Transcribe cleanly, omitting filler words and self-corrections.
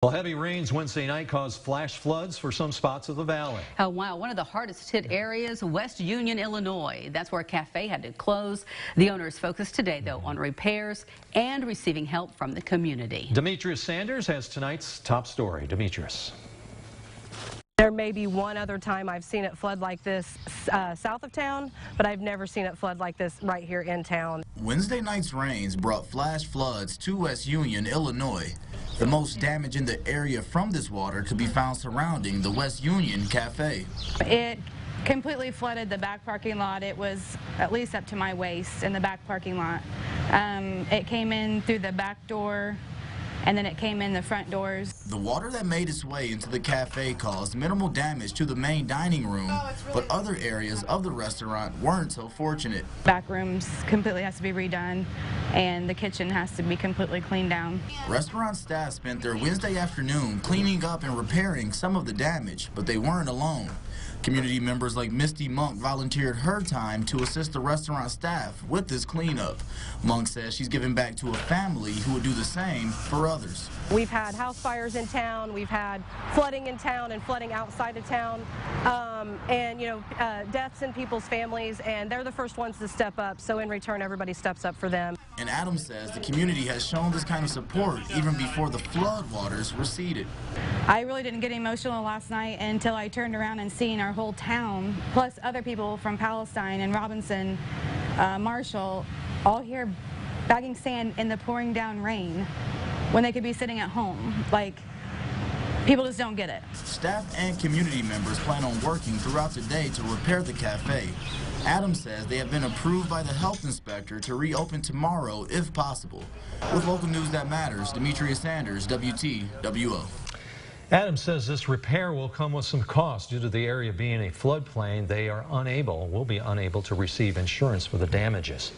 Well, heavy rains Wednesday night caused flash floods for some spots of the valley. Oh, wow. One of the hardest hit areas, West Union, Illinois. That's where a cafe had to close. The owner is focused today, though, on repairs and receiving help from the community. Demetrius Sanders has tonight's top story. Demetrius. There may be one other time I've seen it flood like this south of town, but I've never seen it flood like this right here in town. Wednesday night's rains brought flash floods to West Union, Illinois. The most damage in the area from this water could be found surrounding the West Union Cafe. It completely flooded the back parking lot. It was at least up to my waist in the back parking lot. It came in through the back door, and then it came in the front doors. The water that made its way into the cafe caused minimal damage to the main dining room, but other areas of the restaurant weren't so fortunate. Back rooms completely has to be redone, and the kitchen has to be completely cleaned down. Restaurant staff spent their Wednesday afternoon cleaning up and repairing some of the damage, but they weren't alone. Community members like Misty Monk volunteered her time to assist the restaurant staff with this cleanup. Monk says she's giving back to a family who would do the same for others. We've had house fires in town, we've had flooding in town and flooding outside of town, and deaths in people's families, and they're the first ones to step up, so in return everybody steps up for them. And Adams says the community has shown this kind of support even before the flood waters receded. I really didn't get emotional last night until I turned around and seen our whole town, plus other people from Palestine and Robinson, Marshall, all here bagging sand in the pouring down rain when they could be sitting at home. Like, people just don't get it. Staff and community members plan on working throughout the day to repair the cafe. Adams says they have been approved by the health inspector to reopen tomorrow if possible. With local news that matters, Demetrius Sanders, WTWO. Adams says this repair will come with some cost due to the area being a floodplain. They will be unable to receive insurance for the damages.